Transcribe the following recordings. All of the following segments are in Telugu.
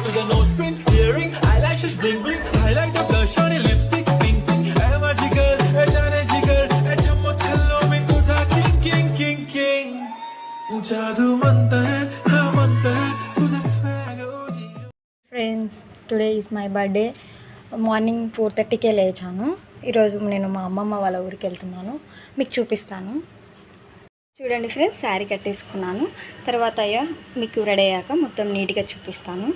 with a nose pin, earring, eyelashes bling bling, highlight the blush on your lipstick, pink pink. I'm a jigger, a jane jigger, a chammo challo mein tu tha king king king king. Jadoo mantar, ha mantar, tujhe swag OG. Friends, today is my birthday. Morning 4:30కే లేచాను. ఈరోజు నేను మా అమ్మమ్మ వాళ్ళ ఊరికి వెళ్తున్నాను, మీకు చూపిస్తాను. చూడండి ఫ్రెండ్స్, శారీ కట్టేసుకున్నాను. తర్వాత మీకు రెడీ అయ్యాక మొత్తం నీట్గా చూపిస్తాను.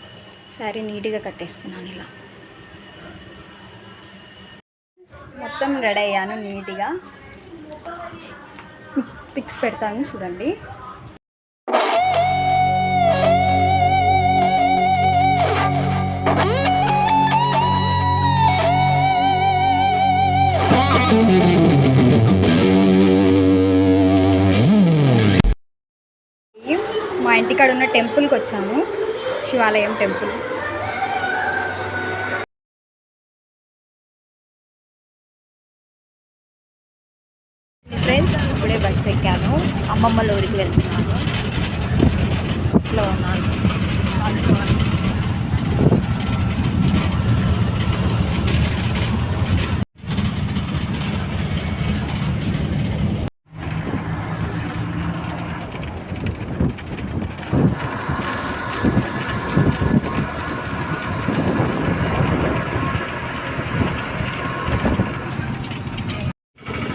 శారీ నీట్గా కట్టేసుకున్నాను. ఇలా మొత్తం రెడీ అయ్యాను నీట్గా. పిక్స్ పెడతాను చూడండి. మా ఇంటికాడ ఉన్న టెంపుల్కి వచ్చాము, శివాలయం టెంపుల్. ఫ్రెండ్స్, ఇప్పుడే బస్సు ఎక్కాను, అమ్మమ్మల ఊరికి వెళ్తున్నాను. బస్సులో ఉన్నాను.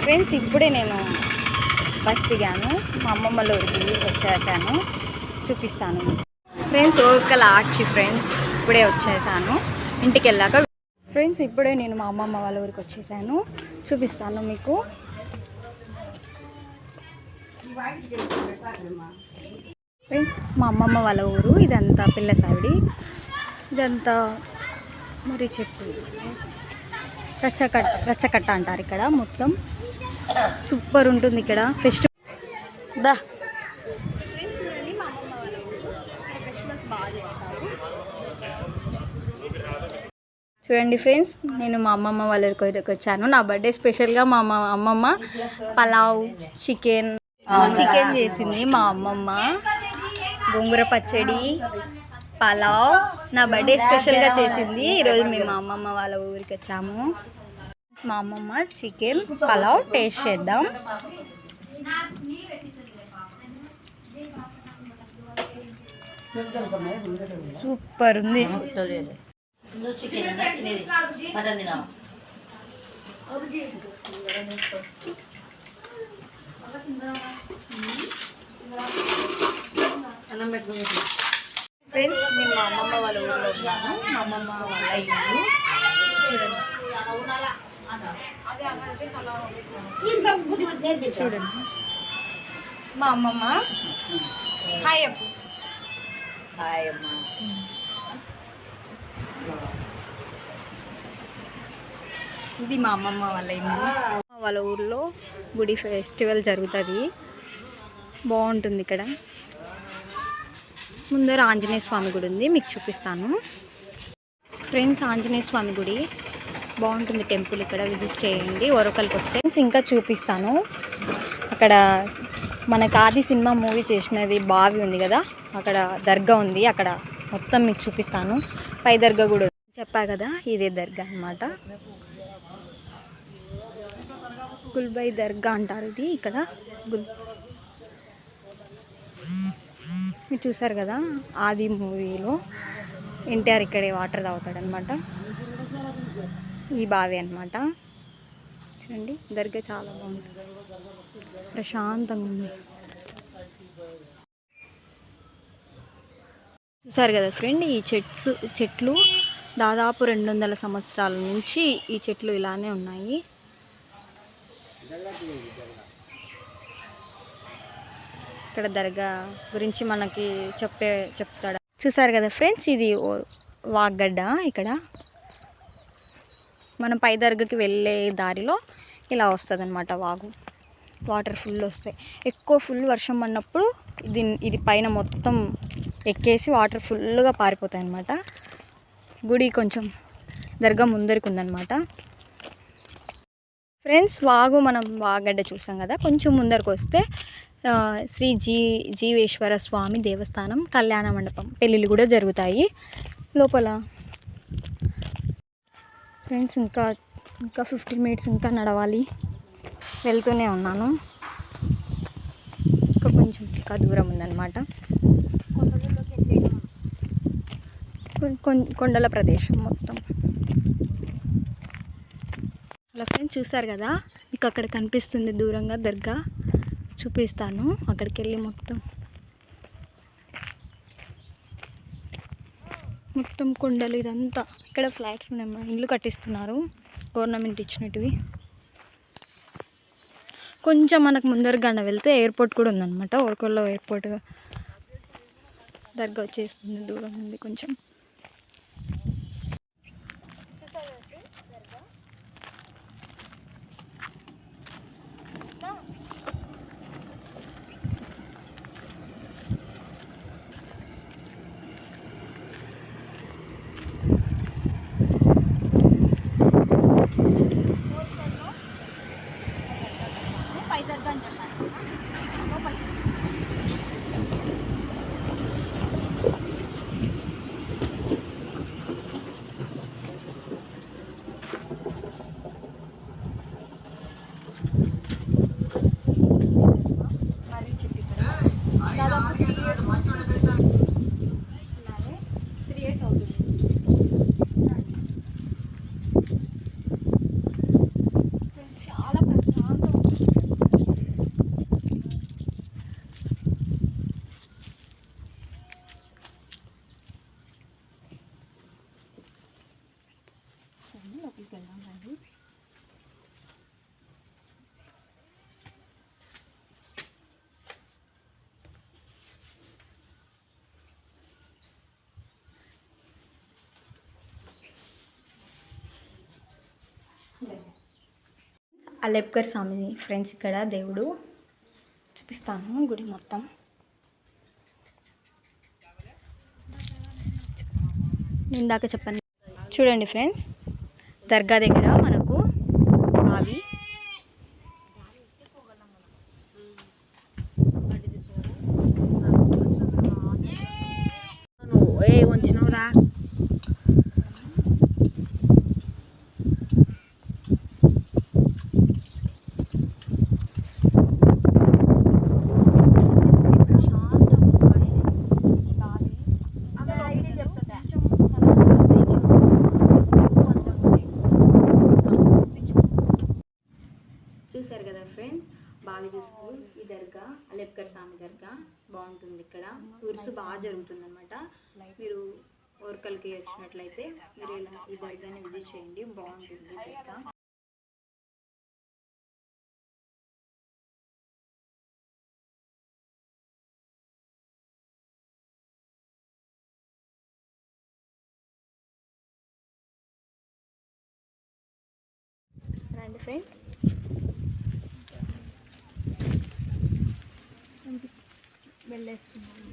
ఫ్రెండ్స్, ఇప్పుడే నేను బస్ దిగాను, మా అమ్మమ్మల ఊరికి వచ్చేసాను, చూపిస్తాను. Friends, ఓర్కల్ arch. ఫ్రెండ్స్, ఇప్పుడే వచ్చేసాను ఇంటికి వెళ్ళాక. ఫ్రెండ్స్, ఇప్పుడే నేను మా అమ్మమ్మ వాళ్ళ ఊరికి వచ్చేసాను, చూపిస్తాను మీకు. ఫ్రెండ్స్, మా అమ్మమ్మ వాళ్ళ ఊరు ఇదంతా పిల్లసావిడి. ఇదంతా మరి చెప్పు రచ్చకట్ట అంటారు ఇక్కడ. మొత్తం సూపర్ ఉంటుంది ఇక్కడ ఫెస్టివల్. దా ఫ్రెండ్స్, చూడండి, మా అమ్మమ్మ వాళ్ళ ఊరు ఫెస్టివల్స్ బాగా చేస్తారు. చూడండి ఫ్రెండ్స్, నేను మా అమ్మమ్మ వాళ్ళ ఊరికి వచ్చాను. నా బర్త్డే స్పెషల్గా మా అమ్మమ్మ పలావ్ చికెన్ చేసింది. మా అమ్మమ్మ గోంగూర పచ్చడి, పలావ్ నా బర్త్డే స్పెషల్గా చేసింది. ఈరోజు మేము మా అమ్మమ్మ వాళ్ళ ఊరికి వచ్చాము. మా అమ్మమ్మ చికెన్ పలావ్ టేస్ట్ చేద్దాం. సూపర్ ఉంది. ఫ్రెండ్స్, నేను మా అమ్మమ్మ వాళ్ళ ఊరిలో ఉన్నాను. మా అమ్మమ్మ వాళ్ళ ఇల్లు చూడండి. మా అమ్మమ్మ హాయ్ అప్పు. హాయ్ అమ్మ. ఇది మా అమ్మమ్మ వాళ్ళ ఇల్లు. వాళ్ళ ఊర్లో గుడి ఫెస్టివల్ జరుగుతుంది, బాగుంటుంది ఇక్కడ. ముందర ఆంజనేయ స్వామి గుడి ఉంది, మీకు చూపిస్తాను. ఫ్రెండ్స్, ఆంజనేయ స్వామి గుడి బాగుంటుంది టెంపుల్. ఇక్కడ విజిట్ చేయండి ఓరకల్కి వస్తే. ఇంకా చూపిస్తాను. అక్కడ మనకు ఆది సినిమా మూవీ చేసినది బావి ఉంది కదా, అక్కడ దర్గా ఉంది. అక్కడ మొత్తం మీకు చూపిస్తాను. పై దర్గా కూడా చెప్పా కదా, ఇదే దర్గా అన్నమాట. గుల్బై దర్గా అంటారు ఇది. ఇక్కడ మీరు చూసారు కదా, ఆది మూవీలో ఎన్టీఆర్ ఇక్కడే వాటర్ తాగుతాడనమాట. ఈ బావి అనమాట. చూడండి, దర్గా చాలా బాగుంటుంది, ప్రశాంతంగా ఉంది. చూసారు కదా ఫ్రెండ్, ఈ చెట్లు దాదాపు 200 సంవత్సరాల నుంచి ఈ చెట్లు ఇలానే ఉన్నాయి. ఇక్కడ దర్గా గురించి మనకి చెప్తాడు. చూసారు కదా ఫ్రెండ్స్, ఇది వాగ్గడ్డ. ఇక్కడ మనం పై దర్గాకి వెళ్ళే దారిలో ఇలా వస్తుంది అనమాట వాగు. వాటర్ ఫుల్ వస్తాయి. ఎక్కువ ఫుల్ వర్షం పడినప్పుడు ఇది పైన మొత్తం ఎక్కేసి వాటర్ ఫుల్గా పారిపోతాయి అన్నమాట. గుడి కొంచెం దర్గా ముందరికి ఉందన్నమాట. ఫ్రెండ్స్, మనం వాగడ్డ చూసాం కదా, కొంచెం ముందరికి వస్తే శ్రీ జీవేశ్వర స్వామి దేవస్థానం, కళ్యాణ మండపం, పెళ్ళిళ్ళు కూడా జరుగుతాయి. లోపల. ఫ్రెండ్స్ ఇంకా 15 మినిట్స్ ఇంకా నడవాలి. వెళ్తూనే ఉన్నాను. ఇంకా దూరం ఉందన్నమాట. కొండల ప్రదేశం మొత్తం. అలా ఫ్రెండ్స్ చూసారు కదా, మీకు అక్కడ కనిపిస్తుంది దూరంగా దర్గా. చూపిస్తాను, అక్కడికి వెళ్ళి మొత్తం కొండలు ఇదంతా. ఇక్కడ ఫ్లాట్స్ ఇల్లు కట్టిస్తున్నారు, గవర్నమెంట్ ఇచ్చినటివి. కొంచెం మనకు ముందరగానే వెళ్తే ఎయిర్పోర్ట్ కూడా ఉందన్నమాట. ఓర్కల్లో ఎయిర్పోర్ట్ దర్గా వచ్చేస్తుంది, దూరం ఉంది కొంచెం. అలెప్కర్ స్వామి ఫ్రెండ్స్, ఇక్కడ దేవుడు. చూపిస్తాను గుడి మొత్తం. ఇందాక చెప్పాను చూడండి ఫ్రెండ్స్, దర్గా దగ్గర మనకు బావి. వంచినవురా. చూసారు కదా ఫ్రెండ్స్, బాగా చూసారు. ఈ దర్గా అలెప్కర్ స్వామి దర్గా బాగుంటుంది. ఇక్కడ ఉరుసు బాగా జరుగుతుంది అనమాట. మీరు ఓర్కల్కి వచ్చినట్లయితే మీరు ఇలా ఈ దర్గాని విజిట్ చేయండి, బాగుంటుంది దర్గా. రండి ఫ్రెండ్స్, వెళ్ళేస్తున్నాను.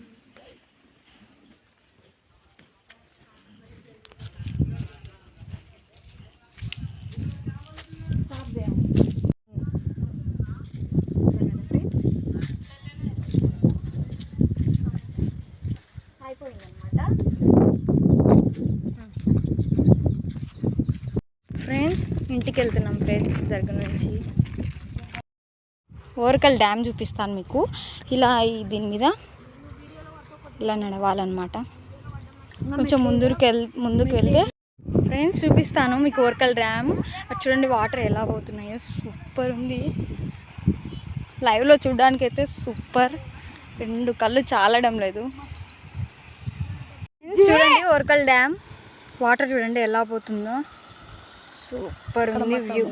అయిపోయిందన్నమాట ఫ్రెండ్స్. ఇంటికి వెళ్తున్నాం ఫ్రెండ్స్ దగ్గర నుంచి. ఓర్కల్ డ్యామ్ చూపిస్తాను మీకు. ఇలా దీని మీద ఇలా నడవాలన్నమాట. కొంచెం ముందుకు వెళ్తే ఫ్రెండ్స్ చూపిస్తాను మీకు ఓర్కల్ డ్యామ్. అది చూడండి, వాటర్ ఎలా పోతున్నాయో సూపర్ ఉంది. లైవ్లో చూడడానికి అయితే సూపర్, 2 కళ్ళు చాలడం లేదు. చూడండి ఓర్కల్ డ్యామ్, వాటర్ చూడండి ఎలా పోతుందో, సూపర్ ఉంది వ్యూ.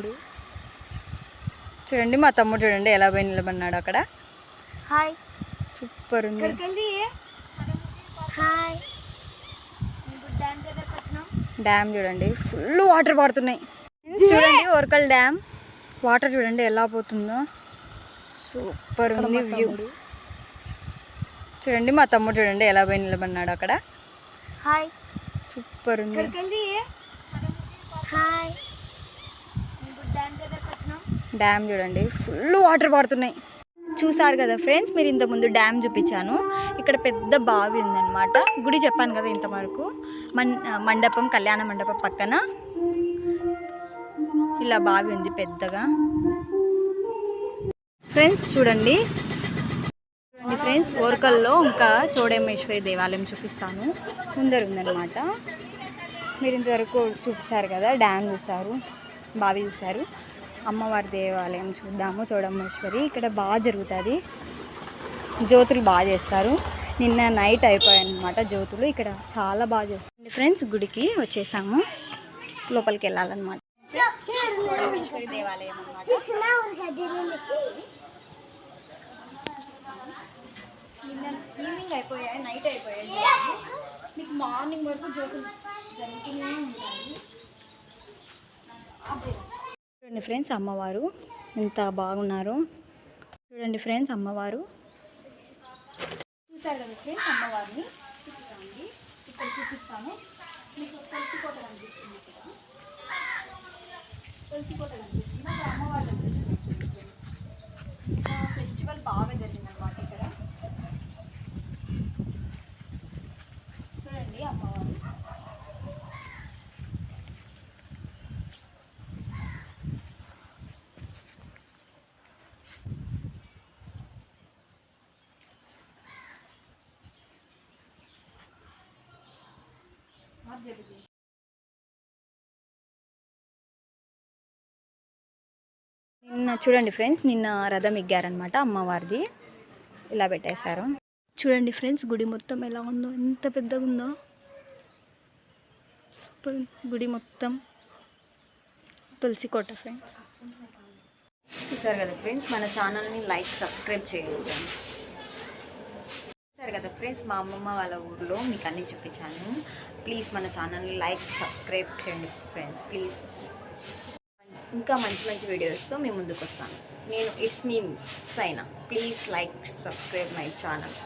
చూడండి మా తమ్ముడు చూడండి ఎలా పోయి నిలబడినాడు అక్కడ. హాయ్, సూపర్ ఉంది. హాయ్, డ్యామ్ చూడండి ఫుల్ వాటర్ పడుతున్నాయి. చూడండి ఓర్కల్ డ్యామ్, వాటర్ చూడండి ఎలా పోతుందో, సూపర్ ఉంది వ్యూ. చూడండి మా తమ్ముడు చూడండి ఎలా పోయి నిలబడినాడు అక్కడ. హాయ్, సూపర్ ఉంది. హాయ్, డ్యామ్ చూడండి ఫుల్ వాటర్ పడుతున్నాయి. చూసారు కదా ఫ్రెండ్స్, మీరు ఇంతకుముందు డ్యామ్ చూపించాను. ఇక్కడ పెద్ద బావి ఉందన్నమాట. గుడి చెప్పాను కదా ఇంతవరకు. మండపం, కళ్యాణ మండపం పక్కన ఇలా బావి ఉంది పెద్దగా. ఫ్రెండ్స్ చూడండి ఫ్రెండ్స్, ఓర్కల్లో ఇంకా చోడేమేశ్వరి దేవాలయం చూపిస్తాను. ముందర ఉందన్నమాట. మీరు ఇంతవరకు చూపిస్తారు కదా, డ్యామ్ చూసారు, బావి చూసారు. అమ్మవారి దేవాలయం చూద్దాము. చోడేమేశ్వరి ఇక్కడ బాగా జరుగుతుంది. జ్యోతులు బాగా చేస్తారు. నిన్న నైట్ అయిపోయాయి అన్నమాట జ్యోతులు. ఇక్కడ చాలా బాగా చేస్తారు. ఫ్రెండ్స్ గుడికి వచ్చేసాము, లోపలికి వెళ్ళాలన్నమాట. చోడేమేశ్వరి దేవాలయం అన్నమాట. నిన్న ఈవినింగ్ అయిపోయాయి, నైట్ అయిపోయాయి. మీకు మార్నింగ్ వరకు జ్యోతులు జరుగుతూనే ఉంటాయి. చూడండి ఫ్రెండ్స్ అమ్మవారు ఎంత బాగున్నారు. చూడండి ఫ్రెండ్స్ అమ్మవారు. చూసారు కదా ఫ్రెండ్స్ అమ్మవారిని. చూపిస్తామండి, ఇక్కడ చూపిస్తాము. మీకు తులసి కోట కనిపిస్తుంది. ఇక్కడ తులసి కోట కనిపిస్తుంది. అక్కడ అమ్మవారు కనిపిస్తుంది. ఫెస్టివల్ బాగా జరిగిందన్నమాట ఇక్కడ. చూడండి అమ్మవారు. నిన్న చూడండి ఫ్రెండ్స్, నిన్న రథం ఎగ్గారనమాట అమ్మవారిది. ఇలా పెట్టేశారు. చూడండి ఫ్రెండ్స్ గుడి మొత్తం ఎలా ఉందో, ఎంత పెద్దగా ఉందో. సూపర్ గుడి మొత్తం. తులసి కోట ఫ్రెండ్స్. చూసారు కదా ఫ్రెండ్స్, మన ఛానల్ని లైక్ సబ్స్క్రైబ్ చేయండి. చూసారు కదా ఫ్రెండ్స్, మా అమ్మమ్మ వాళ్ళ ఊర్లో మీకు అన్నీ చూపించాను. ప్లీజ్ మన ఛానల్ని లైక్ సబ్స్క్రైబ్ చేయండి ఫ్రెండ్స్ ప్లీజ్. ఇంకా మంచి మంచి వీడియోస్తో మేము ముందుకు వస్తాను. నేను it's me Saina. Please like subscribe my channel.